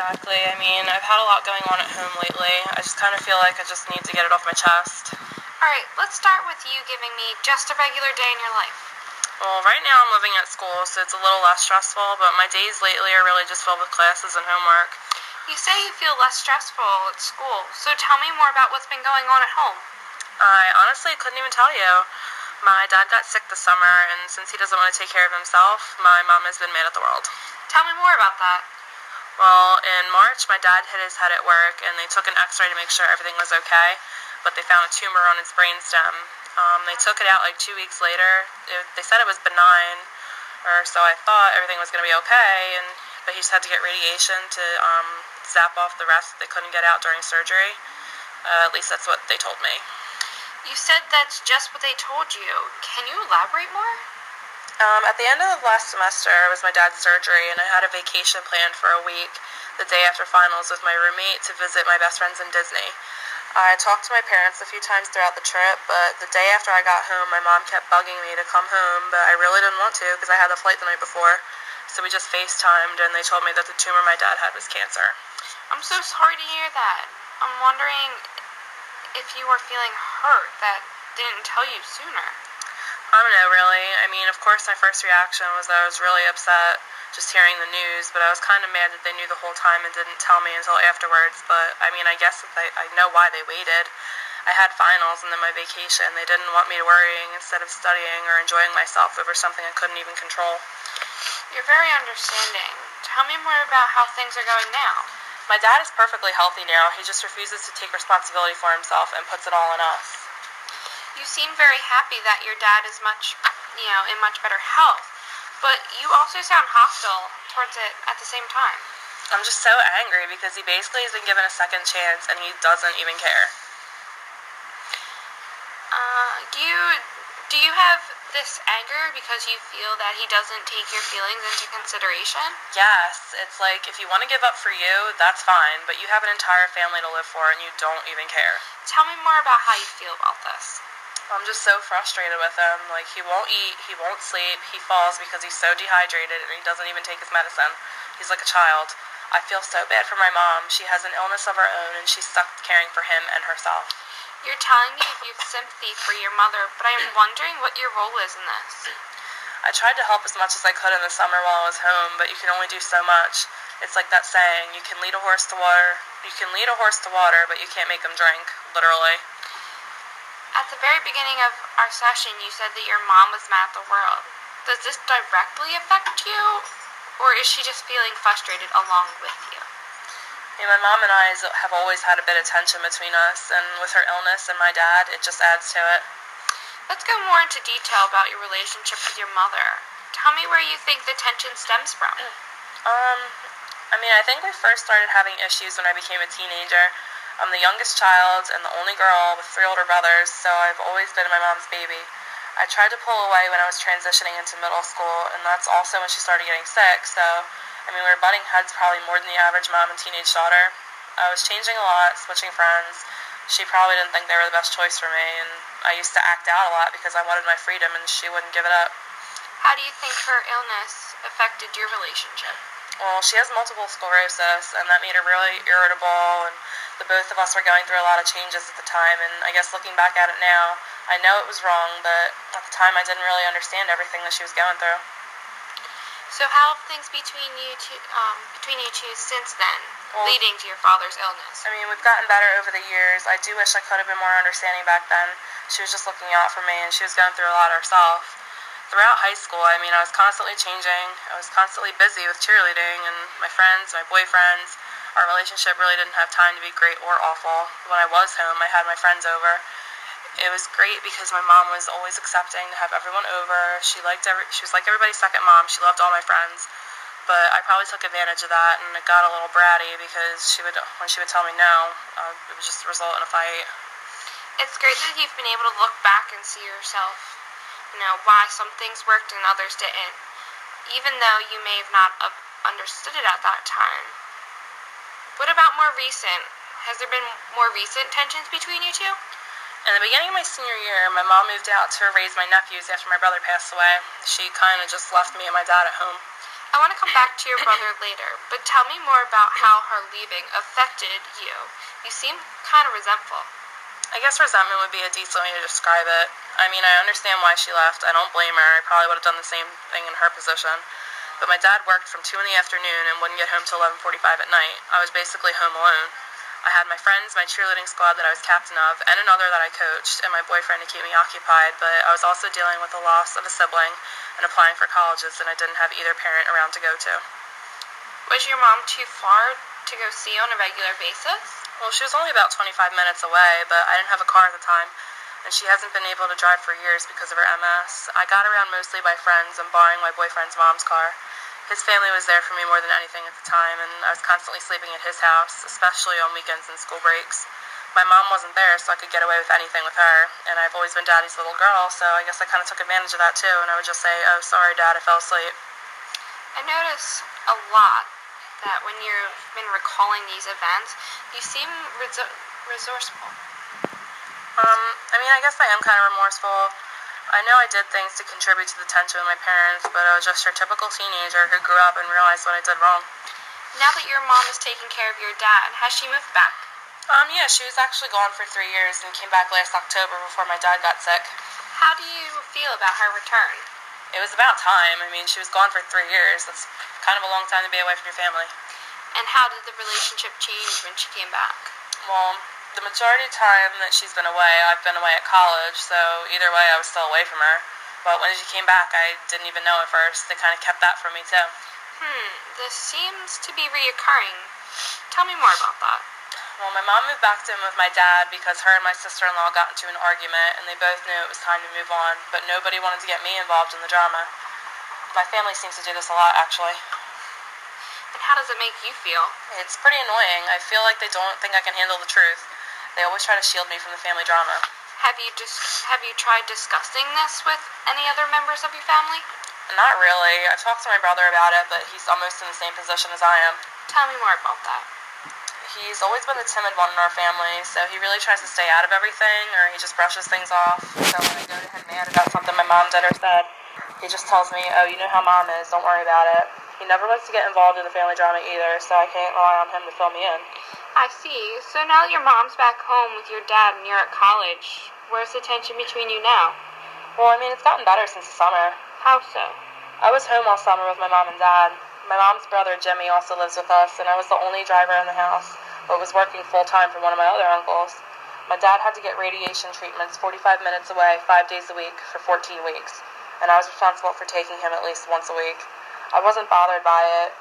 exactly. I mean, I've had a lot going on at home lately. I just kind of feel like I just need to get it off my chest. Alright, let's start with you giving me just a regular day in your life. Well, right now I'm living at school, so it's a little less stressful, but my days lately are really just filled with classes and homework. You say you feel less stressful at school, so tell me more about what's been going on at home. I honestly couldn't even tell you. My dad got sick this summer, and since he doesn't want to take care of himself, my mom has been mad at the world. Tell me more about that. Well, in March, my dad hit his head at work, and they took an x-ray to make sure everything was okay, but they found a tumor on his brainstem. They took it out like 2 weeks later. They said it was benign, or so I thought everything was going to be okay, but he just had to get radiation to zap off the rest that they couldn't get out during surgery. At least that's what they told me. You said that's just what they told you. Can you elaborate more? At the end of last semester was my dad's surgery, and I had a vacation planned for a week, the day after finals, with my roommate to visit my best friends in Disney. I talked to my parents a few times throughout the trip, but the day after I got home, my mom kept bugging me to come home, but I really didn't want to because I had the flight the night before. So we just FaceTimed, and they told me that the tumor my dad had was cancer. I'm so sorry to hear that. I'm wondering if you were feeling hurt that they didn't tell you sooner. I don't know, really. I mean, of course, my first reaction was that I was really upset just hearing the news, but I was kind of mad that they knew the whole time and didn't tell me until afterwards. But, I mean, I guess that I know why they waited. I had finals and then my vacation. They didn't want me worrying instead of studying or enjoying myself over something I couldn't even control. You're very understanding. Tell me more about how things are going now. My dad is perfectly healthy now. He just refuses to take responsibility for himself and puts it all on us. You seem very happy that your dad is in much better health, but you also sound hostile towards it at the same time. I'm just so angry because he basically has been given a second chance and he doesn't even care. Do you have this anger because you feel that he doesn't take your feelings into consideration? Yes, it's like if you want to give up for you, that's fine, but you have an entire family to live for and you don't even care. Tell me more about how you feel about this. I'm just so frustrated with him. Like, he won't eat, he won't sleep, he falls because he's so dehydrated and he doesn't even take his medicine. He's like a child. I feel so bad for my mom. She has an illness of her own and she's stuck caring for him and herself. You're telling me you have sympathy for your mother, but I'm wondering what your role is in this. I tried to help as much as I could in the summer while I was home, but you can only do so much. It's like that saying, you can lead a horse to water, but you can't make him drink, literally. At the very beginning of our session, you said that your mom was mad at the world. Does this directly affect you, or is she just feeling frustrated along with you? My mom and I have always had a bit of tension between us, and with her illness and my dad, it just adds to it. Let's go more into detail about your relationship with your mother. Tell me where you think the tension stems from. I think we first started having issues when I became a teenager. I'm the youngest child and the only girl with 3 older brothers, so I've always been my mom's baby. I tried to pull away when I was transitioning into middle school, and that's also when she started getting sick, so we were butting heads probably more than the average mom and teenage daughter. I was changing a lot, switching friends. She probably didn't think they were the best choice for me, and I used to act out a lot because I wanted my freedom and she wouldn't give it up. How do you think her illness affected your relationship? Well, she has multiple sclerosis, and that made her really irritable, and the both of us were going through a lot of changes at the time, and I guess looking back at it now, I know it was wrong, but at the time I didn't really understand everything that she was going through. So how have things between you two since then, leading to your father's illness? We've gotten better over the years. I do wish I could have been more understanding back then. She was just looking out for me, and she was going through a lot herself. Throughout high school, I was constantly changing. I was constantly busy with cheerleading, and my friends, my boyfriends. Our relationship really didn't have time to be great or awful. When I was home, I had my friends over. It was great because my mom was always accepting to have everyone over. She was like everybody's second mom. She loved all my friends. But I probably took advantage of that, and it got a little bratty because when she would tell me no, it would just result in a fight. It's great that you've been able to look back and see yourself, why some things worked and others didn't, even though you may have not understood it at that time. What about more recent? Has there been more recent tensions between you two? In the beginning of my senior year, my mom moved out to raise my nephews after my brother passed away. She kind of just left me and my dad at home. I want to come back to your brother later, but tell me more about how her leaving affected you. You seem kind of resentful. I guess resentment would be a decent way to describe it. I mean, I understand why she left. I don't blame her. I probably would have done the same thing in her position. But my dad worked from 2 in the afternoon and wouldn't get home till 11:45 at night. I was basically home alone. I had my friends, my cheerleading squad that I was captain of, and another that I coached, and my boyfriend to keep me occupied, but I was also dealing with the loss of a sibling and applying for colleges, and I didn't have either parent around to go to. Was your mom too far to go see on a regular basis? Well, she was only about 25 minutes away, but I didn't have a car at the time, and she hasn't been able to drive for years because of her MS. I got around mostly by friends and borrowing my boyfriend's mom's car. His family was there for me more than anything at the time, and I was constantly sleeping at his house, especially on weekends and school breaks. My mom wasn't there, so I could get away with anything with her, and I've always been Daddy's little girl, so I guess I kind of took advantage of that too, and I would just say, "Oh, sorry, Dad, I fell asleep." I notice a lot that when you've been recalling these events, you seem resourceful. I guess I am kind of remorseful. I know I did things to contribute to the tension with my parents, but I was just your typical teenager who grew up and realized what I did wrong. Now that your mom is taking care of your dad, has she moved back? Yeah, she was actually gone for 3 years and came back last October before my dad got sick. How do you feel about her return? It was about time. I mean, she was gone for 3 years. That's kind of a long time to be away from your family. And how did the relationship change when she came back? Well, the majority of the time that she's been away, I've been away at college, so either way I was still away from her. But when she came back, I didn't even know at first. They kind of kept that from me, too. This seems to be reoccurring. Tell me more about that. Well, my mom moved back to him with my dad because her and my sister-in-law got into an argument, and they both knew it was time to move on, but nobody wanted to get me involved in the drama. My family seems to do this a lot, actually. And how does it make you feel? It's pretty annoying. I feel like they don't think I can handle the truth. They always try to shield me from the family drama. Have you tried discussing this with any other members of your family? Not really. I've talked to my brother about it, but he's almost in the same position as I am. Tell me more about that. He's always been the timid one in our family, so he really tries to stay out of everything, or he just brushes things off. So when I go to him mad about something my mom did or said, he just tells me, "Oh, you know how Mom is, don't worry about it." He never wants to get involved in the family drama either, so I can't rely on him to fill me in. I see. So now that your mom's back home with your dad and you're at college, where's the tension between you now? Well, it's gotten better since the summer. How so? I was home all summer with my mom and dad. My mom's brother, Jimmy, also lives with us, and I was the only driver in the house, but was working full-time for one of my other uncles. My dad had to get radiation treatments 45 minutes away, 5 days a week, for 14 weeks, and I was responsible for taking him at least once a week. I wasn't bothered by it.